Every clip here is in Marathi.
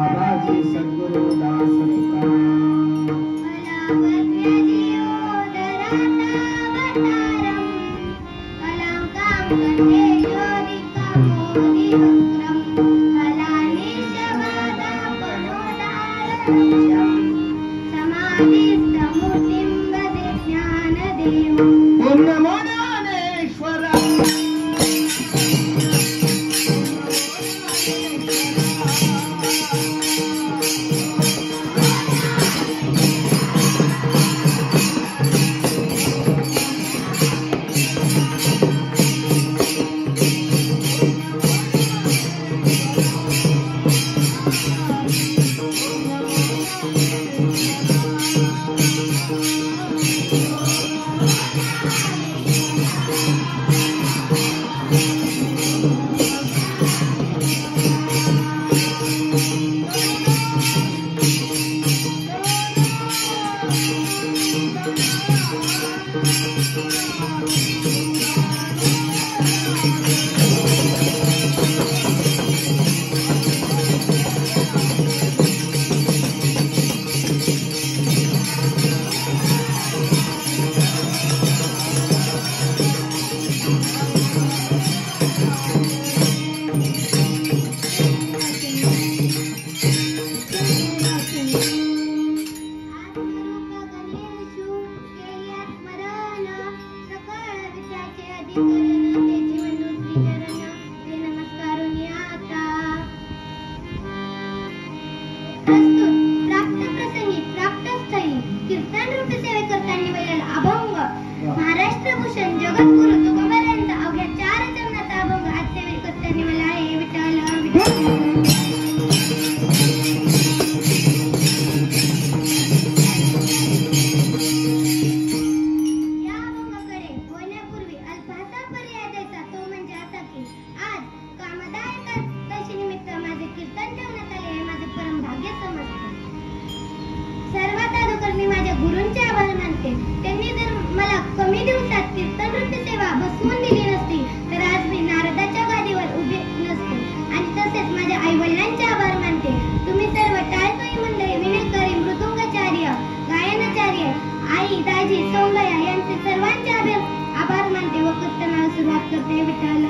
बाबाजी सद्गुरु दास तुकाराम। ओम नमो ज्ञानेश्वराय। महाराष्ट्र भूषण जगद्गुरु तुकोबारायांचा अवघ्या 4 चरणाचा अभंग आज सेवेत करताना मला आहे विठ्ठल विठ्ठल। या अभंगाकडे बोलण्यापूर्वी अल्पहासा पर्याय द्यायचा, तो म्हणजे असा की आज कामदायक दशनिमित्त माझे कीर्तन ठेवण्यात आले हे माझे परम भाग्य समजते। सर्वात अगोदर मी माझ्या गुरूंचे आभार मानते। त्यांनी जर मला कमी दिवसात कीर्तन नृत्य सेवा बसवून दिली नसती तर आज मी नारदाच्या गादीवर उभे नसते। आणि तसेच माझ्या आई वडिलांचे आभार मानते। तुम्ही सर्व टाळकरी मंडळी, विनेकरी, मृदुंगाचार्य, गायनाचार्य, आई, दाजी, सौंदया यांचे सर्वांचे आभार मानते व कीर्तनाला सुरुवात करते। विठ्ठल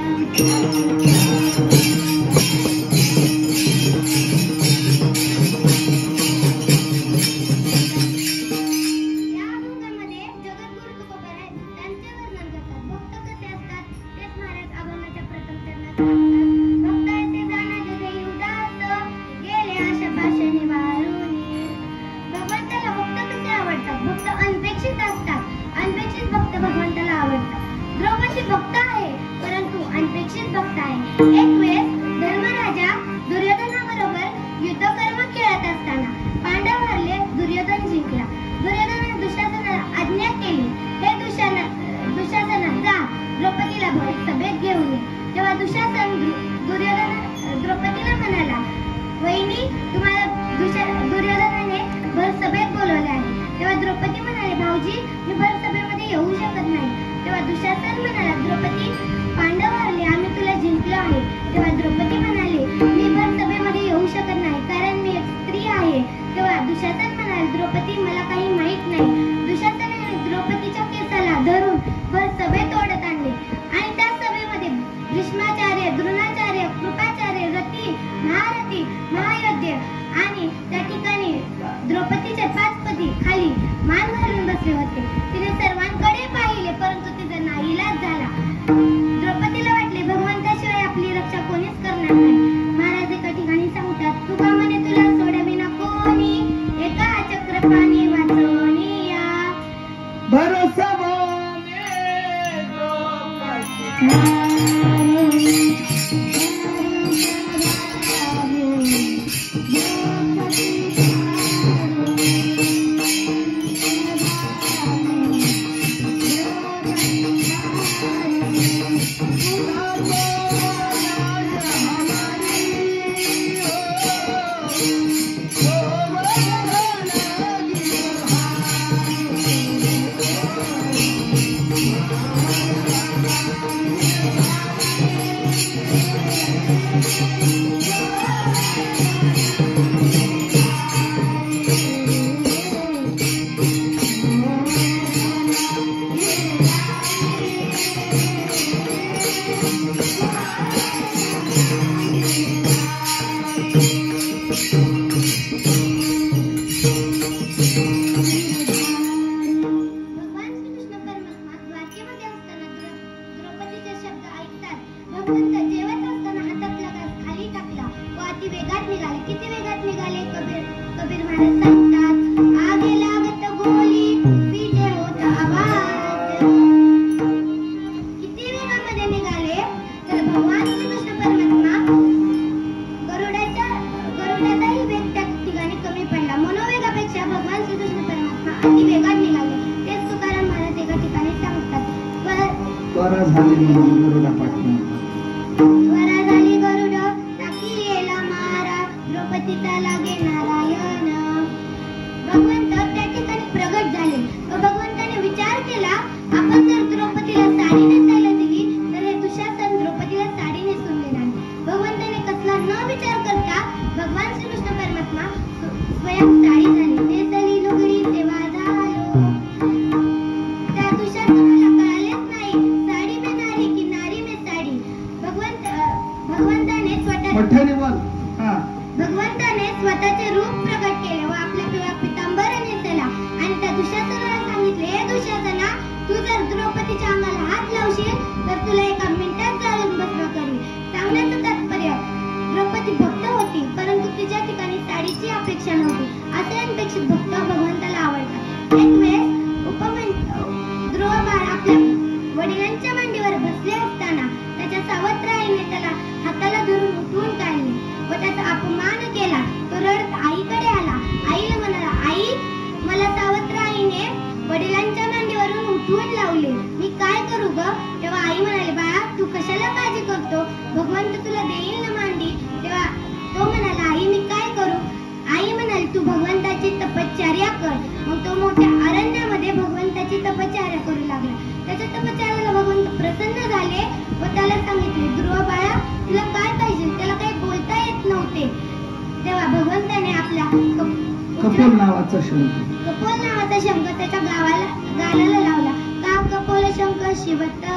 भक्त आहे परंतु अनपेक्षित भक्त आहे। एक वेळेस धर्मराजा दुर्योधनाबरोबर युद्धकर्म खेळत असताना पांडव हरले, दुर्योधन जिंकला। दुर्योधनाने दुशासनाला आज्ञा केली, हे दुशासना जा द्रौपदीला सभेत घेऊन ये। तेव्हा दुशासन द्रौपदीला म्हणाला, वहिनी तुम्हाला दुर्योधनाने भरसभेत बोलवले आहे। तेव्हा द्रौपदी म्हणाले, भाऊजी मी भरसभेमध्ये येऊ शकत नाही। तेव्हा दुशासन म्हणाला, द्रौपदी पांडव हरले, आम्ही तुला जिंकलो आहे। तेव्हा द्रौपदी म्हणाली, मी भरसभेमध्ये येऊ शकत नाही कारण मी एक स्त्री आहे। तेव्हा दुशासन म्हणाले, द्रौपदी मला काही माहित नाही। दुशासनाने द्रौपदीच्या केसाला धरून भरसभेत ओढत आणले आणि त्या सभेमध्ये भीष्माचार्य, द्रोणाचार्य, कृपाचार्य, रती, महारथी, महायोध्ये आणि त्या ठिकाणी द्रौपदीचे 5 पती खाली मान घालून बसले होते। तिने सर्वांकडे पाहिले परंतु तिचा नाईलाज झाला। द्रौपदी निघाले, किती वेगात निघाले. कबीर महाराज सांगतात, आगे लागत गोली पीछे होता आवाज. किती वेगामध्ये निघाले तर भगवान श्रीकृष्ण परमात्मा गरुडाचाही वेग त्या ठिकाणी कमी पडला. मनोवेगापेक्षा भगवान श्रीकृष्ण परमात्मा अति वेगात निघाले. तेच तुकाराम महाराज एका ठिकाणी सांगतात, त्वरा झाली गरुडापाटणा, त्वरा झाली गरुड टाकी येला मारा, द्रौपदीचा लागे नारायण. भगवंत त्या ठिकाणी प्रगट झाले व भगवंताने विचार केला, आपण जर द्रौपदीला साडी नेसायला दिली तर हे दुशासन द्रौपदीला साडी नेसून देणार. भगवंताने कसला न विचार करता भगवान श्रीकृष्ण परमात्मा स्वयं साडी झाली. नेसली लुगडी तेव्हा झालो, त्या दुशासनाला कळालेच नाही, साडी में नारी की नारी में साडी. भगवंताने स्वतःचे रूप प्रगट केले व आपल्या पिवळा पितांबर नेसला आणि त्या दुशासनाला सांगितले, हे दुशासना, तू जर द्रौपदीच्या अंगाला हात लावशील तर तुला एका मिनिटात जाळून भस्म करील. सांगण्याचं तात्पर्य, द्रौपदी भक्त होती परंतु तिच्या ठिकाणी साडीची अपेक्षा नव्हती. असे अनपेक्षित भक्त भगवंताला आवडतात. एक वेळेस ध्रुव बाळ आपल्या वडिलांच्या मांडीवर बसले असताना त्याच्या सावत्र आईने त्याला हाताला धरून उठवून काढले व त्याचा अपमान केला. तो रडत आईकडे आला. आईला म्हणाला, आई, मला सावत्र आईने वडिलांच्या मांडीवरून उठवून लावले, मी काय करू ग? तेव्हा आई म्हणाली, बाळा, तू कशाला काळजी करतो, भगवंत तुला देईल ना मांडी. तेव्हा तो म्हणाला, आई, मी काय करू? आई म्हणाली, तू भगवंताची तपश्चर्या कर. मग तो मोठ्या अरण्यामध्ये भगवंताची तपश्चर्या करू लागला. त्याच्या तपश्चर्याला भगवंत प्रसन्न झाले व त्याला सांगितले, ध्रुव बाळा, तुला काय पाहिजे? त्याला काही बोलता येत नव्हते. तेव्हा भगवंताने आपला कपोल नावाचा शंख त्याच्या गालाला लावला. का कपोल शंख शिवतला.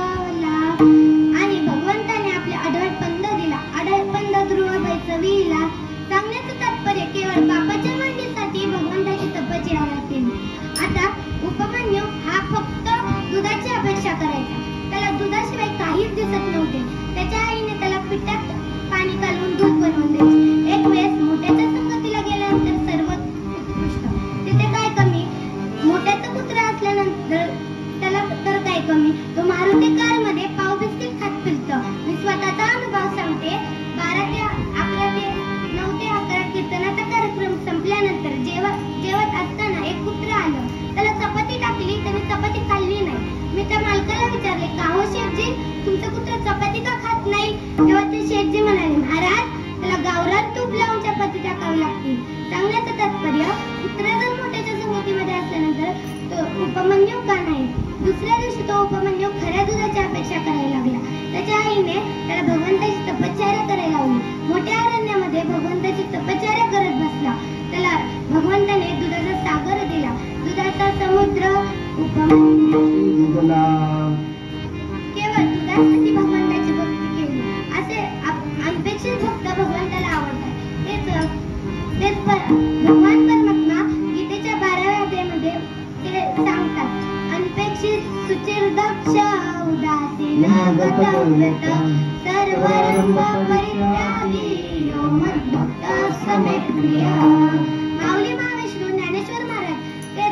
आणि भगवंताने आपले अढळपंद दिला. अढळपंद ध्रुवबाई चवीला. सांगण्याचं तात्पर्य, केवळ बापाच्या मांडीसाठी भगवंताची तपश्चर्या केली. आता उपमन्यू हा फक्त दुधाची अपेक्षा करायचा. त्याला दुधाशिवाय काहीच दिसत नव्हते. त्याच्या आईने त्याला पिठात पाणी घालून दूध बनवून द्यायचे. एक वेळेस मोठ्याच्या संगतीला गेल्यानंतर सर्व उत्कृष्ट. तिथे काय कमी? मोठ्याचा कुत्रा असल्यानंतर त्याला तर काय कमी? तो मारुती कारमध्ये पाव बिस्किट खात फिरतो. मी स्वतःचा अनुभव सांगते. 12 ते 9 ते 11 कीर्तनाचा कार्यक्रम संपल्यानंतर जेवत असताना एक कुत्रा आलं. त्याला चपाती टाकली, त्याने चपाती खाल्ली नाही. मी त्या मालकाला विचारले, का हो शेठजी, तुमचं कुत्रा चपाती का खात नाही? तेव्हा ते शेठजी म्हणाले, महाराज, त्याला गावरान तूप लावून चपाती टाकावी लागते. सांगण्याचं तात्पर्य, कुत्रा जर मोठ्याच्या संगतीमध्ये असल्यानंतर तो उपमन्यू का नाही? दुसऱ्या दिवशी तो उपमन्यू खऱ्या दुधाची अपेक्षा करायला लागला. त्याच्या आईने त्याला भगवंताची तपश्चर्या करायला लावली. मोठ्या अरण्यामध्ये भगवंताची तपश्चर्या करत बसला. त्याला भगवंताने दुधाचा सागर दिला, दुधाचा समुद्र. केवळ दुधासाठी भगवंताची भक्ती केली. असे अनपेक्षित भक्त भगवंताला आवडतात. तेच भगवान परमात्मा गीतेच्या 12व्या अध्यायामध्ये ते सांगतात, अनपेक्षित सुचिर दक्ष उदासीन गतव्यत सर्वरंभ परित्यागी यो मद्भक्त समे प्रिया. माऊली महाविष्णू ज्ञानेश्वर महाराज ते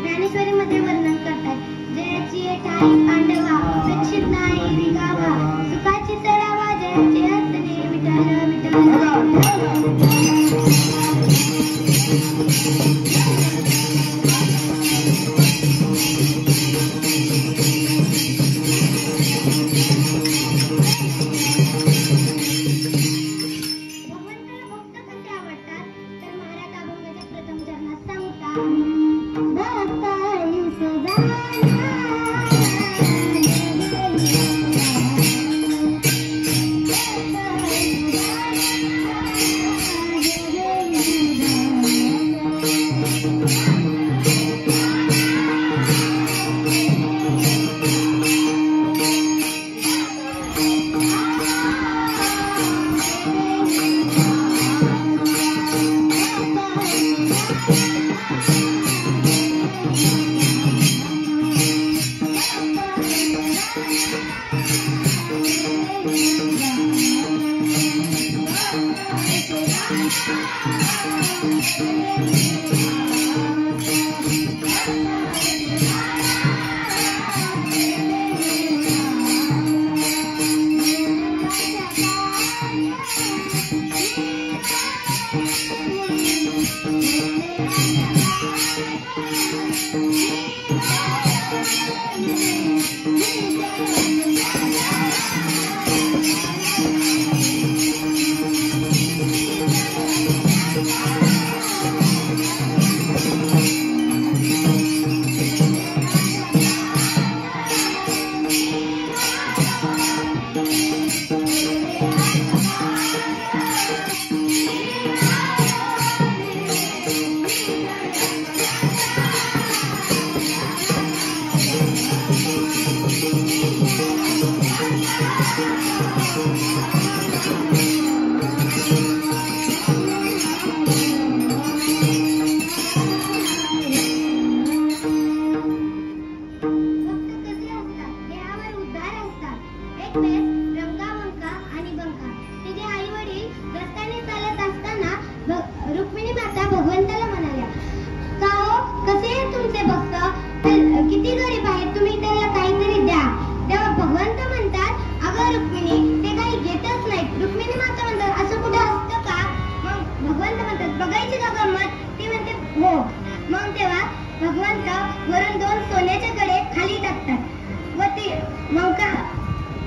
ज्ञानेश्वरीमध्ये वर्णन करतात, जयाची ठाई पांडवा अपेक्षित नाही रिगावा, सुखाची चढावा जयाचे असणे विठ्ठल विठ्ठल.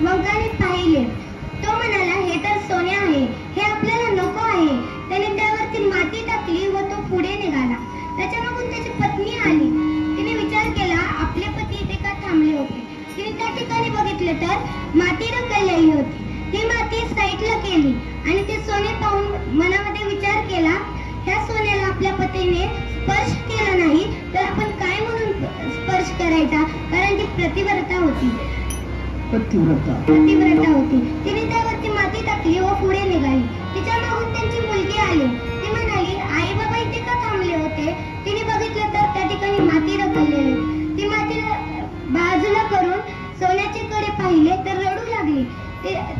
मंकाने पाहिले. तो म्हणाला, हे तर सोने आहे, हे आपल्याला नको आहे. त्याने त्यावरती माती टाकली व तो पुढे निघाला. त्याच्या मागून त्याची पत्नी आली. तिने विचार केला, आपले पती इथे का थांबले होते. तिने त्या ठिकाणी बघितले तर माती ढकललेली होती. ती माती साईडला केली आणि ते सोने पाहून मनामध्ये विचार केला, ह्या सोन्याला आपल्या पतीने स्पर्श केला नाही तर आपण काय म्हणून स्पर्श करायचा, कारण ती पतिव्रता होती. तिने त्यावरती माती टाकली व पुढे निघाली. तिच्या मागून त्यांची मुलगी आली. ती म्हणाली, आई बाबा इथे का थांबले होते. तिने बघितलं तर त्या ठिकाणी माती ढकललेली. ती माती बाजूला करून सोन्याचे कडे पाहिले तर रडू लागली.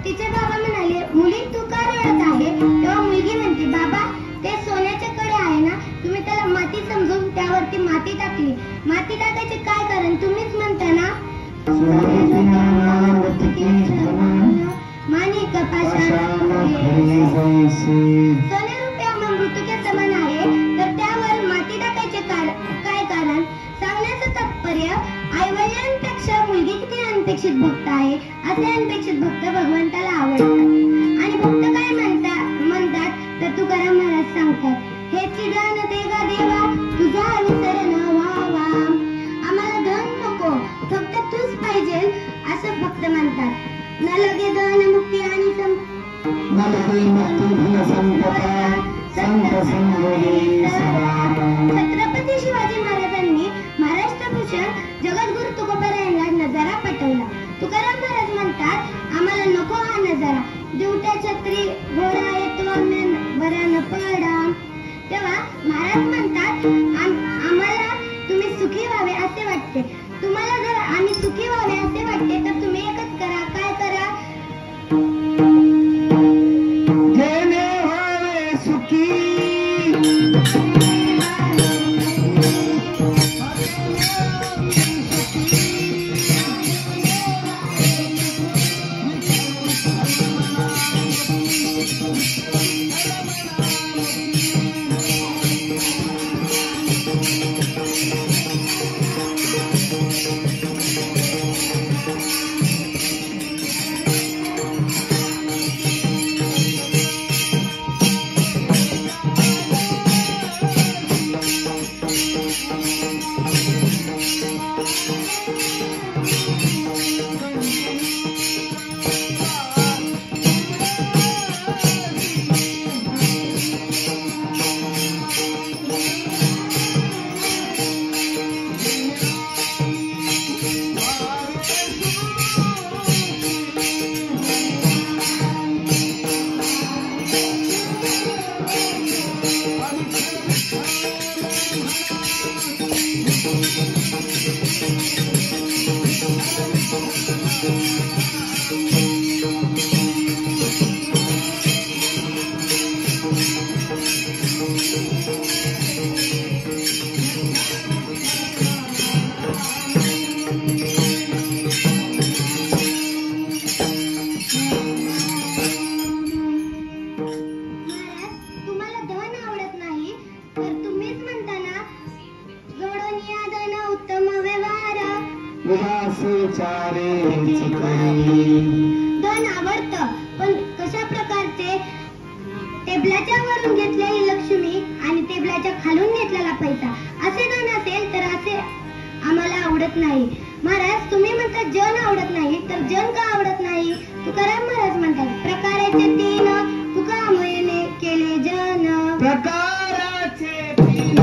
तिचे बाबा म्हणाले, मुली तू का रडत आहे. तेव्हा मुलगी म्हणते, बाबा ते सोन्याचे कडे आहे ना, तुम्ही त्याला माती समजून त्यावरती माती टाकली. माती टाकायचे काय कारण, तुम्हीच म्हणता ना. माणिक सोने रुपया मृत्यूचे समान आहे, तर त्यावर माती टाकायचे काय कारण. सांगण्याचं तात्पर्य, ऐवल्यांपेक्षा मुलगी किती अनपेक्षित भक्त आहे. असे अनपेक्षित भक्त भगवंताला आवडतात. आणि भक्त काय म्हणतात तर तुकाराम महाराज सांगतात, हे चिदान देगा देवा तुझा विसरण व्हावा. आम्हाला धन नको, फक्त तूच पाहिजे असं भक्त म्हणतात. न लगे धन मुक्ती आणि छत्रपती शिवाजी महाराजांनी महाराष्ट्रभूषण जगद्गुरु तुकोबारायांना नजारा पटवला. तुकाराम महाराज म्हणतात, आम्हाला नको हा नजारा. दिवट्या छत्री घोडा येतो बरा पडा. तेव्हा महाराज म्हणतात, आम्हाला तुम्ही सुखी व्हावे असे वाटते. तुम्हाला जर आम्ही सुखी व्हावे असे वाटते तर तुम्ही एकच करा. काय करा. जेणे व्हावे सुखी. चारेची कळी. धन आवडतं, पण कशा प्रकारचे? टेबलाच्या वरून घेतलेली लक्ष्मी आणि टेबलाच्या खालून घेतलेला पैसा असे धन असेल तर असे आम्हाला आवडत नाही. महाराज, तुम्ही म्हणतात जन आवडत नाही, तर जन का आवडत नाही? तुकाराम महाराज म्हणतात प्रकाराचे तीन तुकामुळे केले जन. प्रकाराचे तीन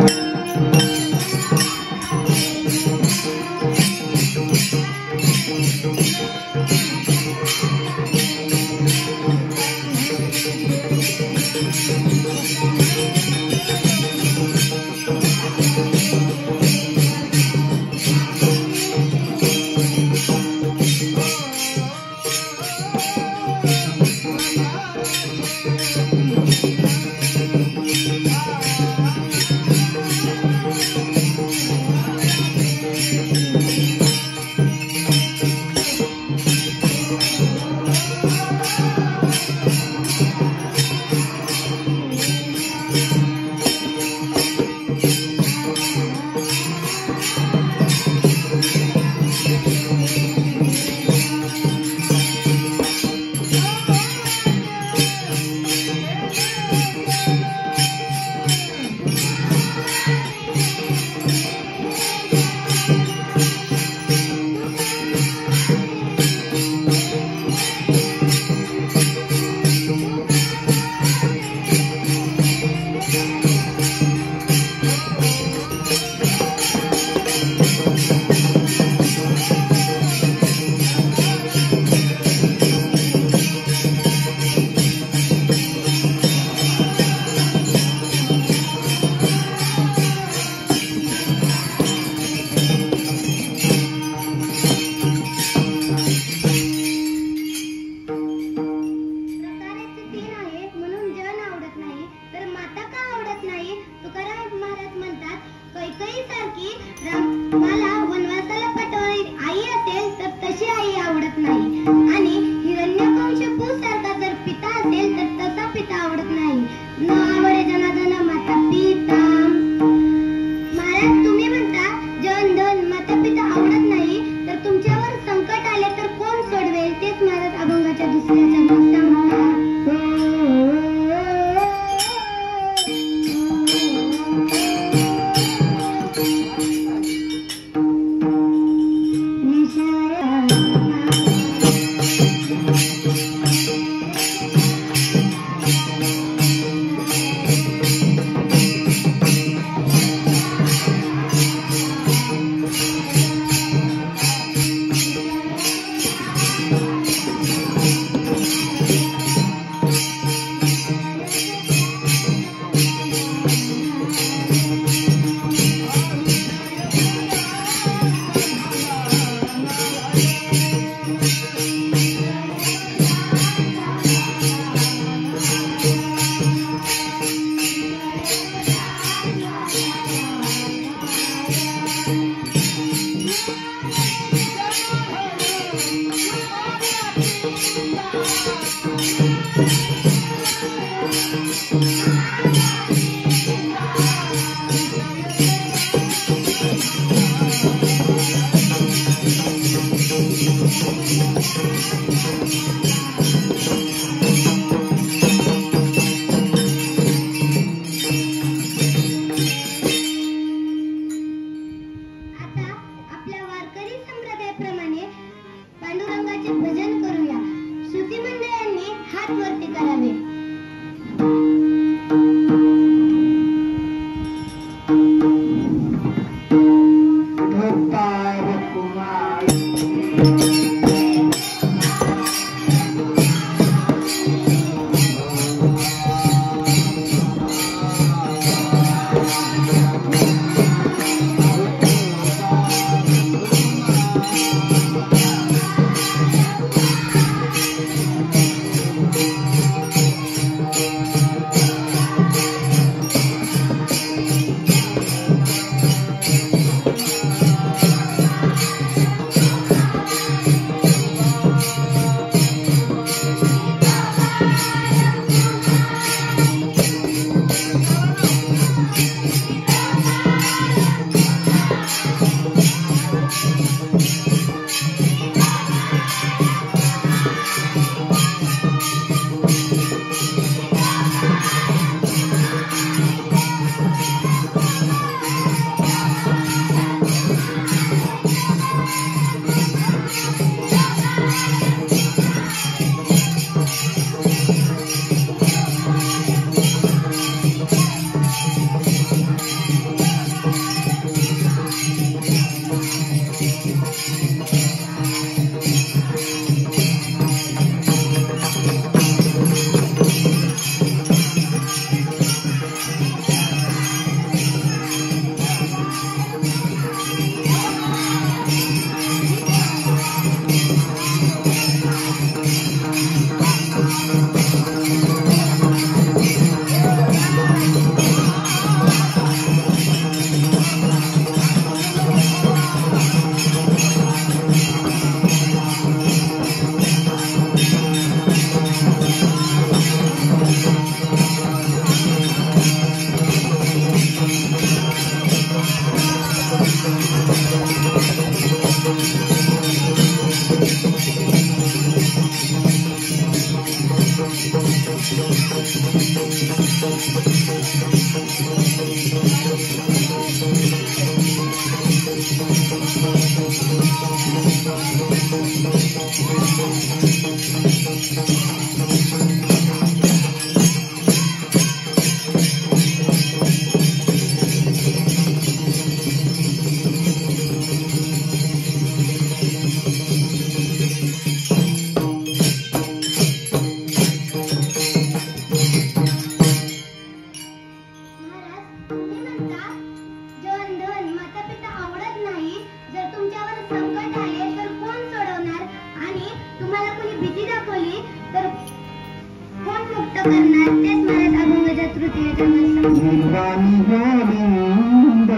गोविंद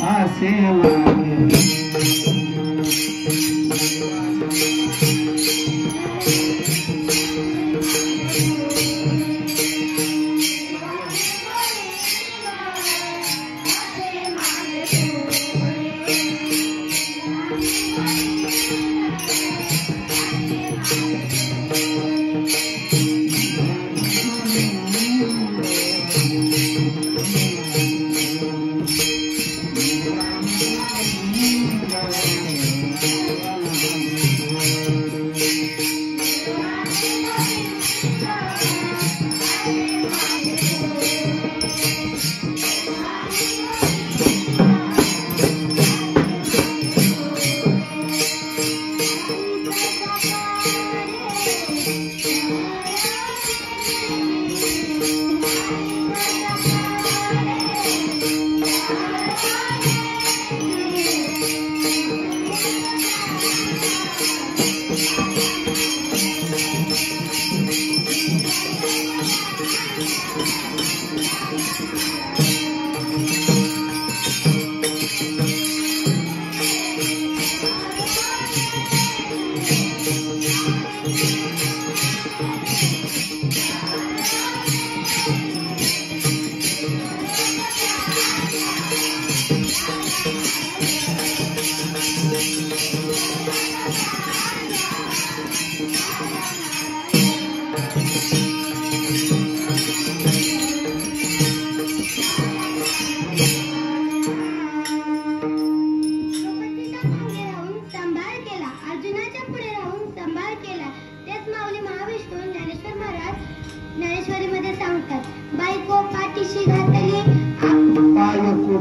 आसे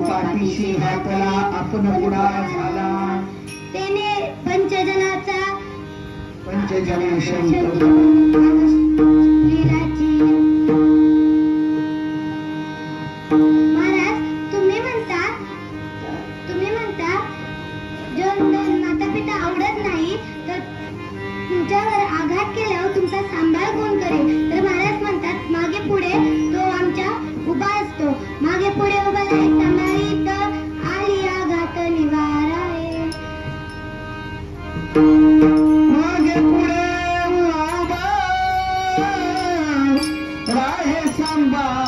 पाठीशी घातला आपण पुढा झाला त्याने पंचजनाचा महाराज तुम्ही म्हणता जो माता पिता आवडत नाही तर तुमच्यावर आघात केल्यावर तुमचा सांभाळ कोण करेल? तर महाराज म्हणतात मागे पुढे तो आमच्या उभा असतो. मागे पुढे उभा नाही सांभाळीत आली आघात निवाराय. मागे पुढे उभा राहे सांभाळ.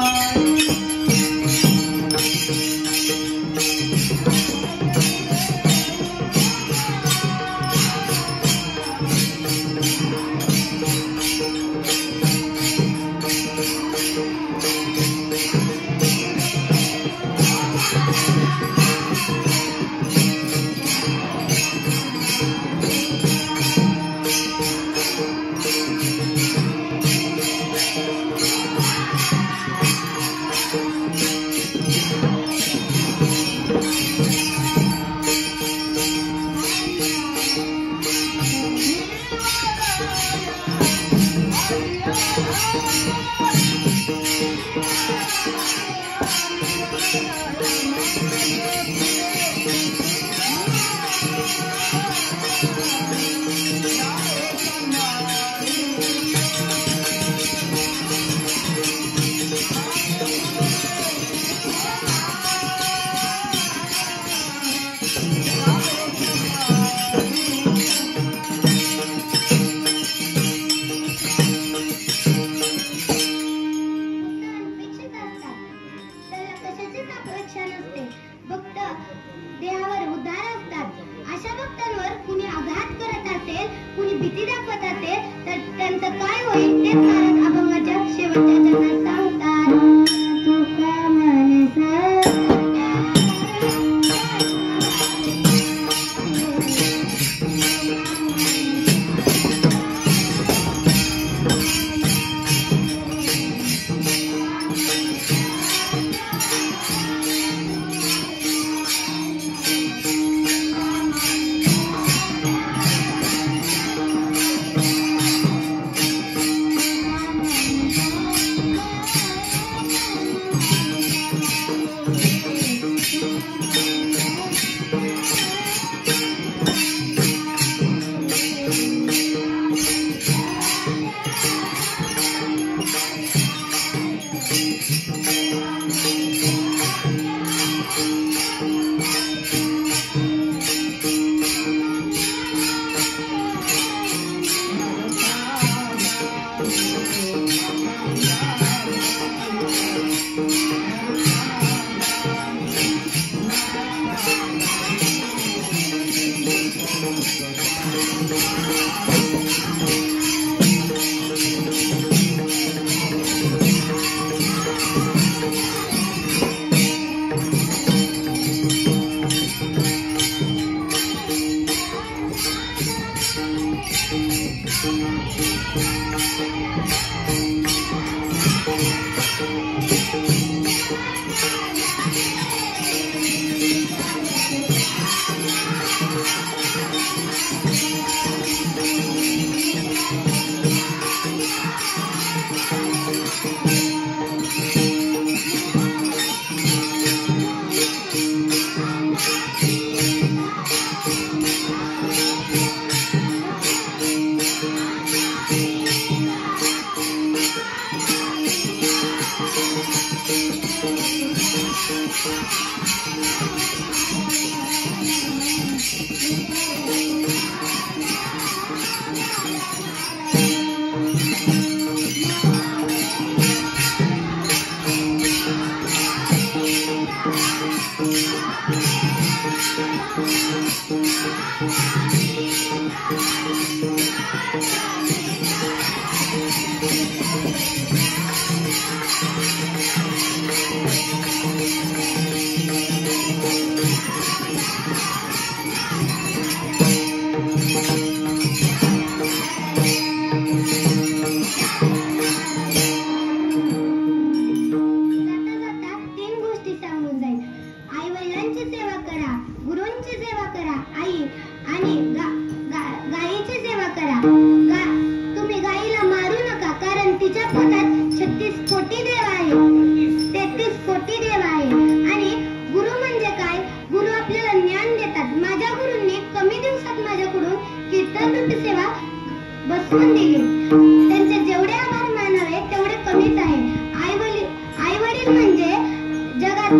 तुम्ही गायीला मारू नका, कारण तिच्या पोटात 36 कोटी देव आहे, 33 कोटी देव आहे. आणि गुरु म्हणजे काय? गुरु आपल्याला ज्ञान देतात. माझ्या गुरूंनी कमी दिवसात माझ्याकडून कीर्तन रूपी सेवा बसवून दिली. त्यांचे जेवढे आभार मानावे तेवढे कमीच आहे. आई वडील म्हणजे जगात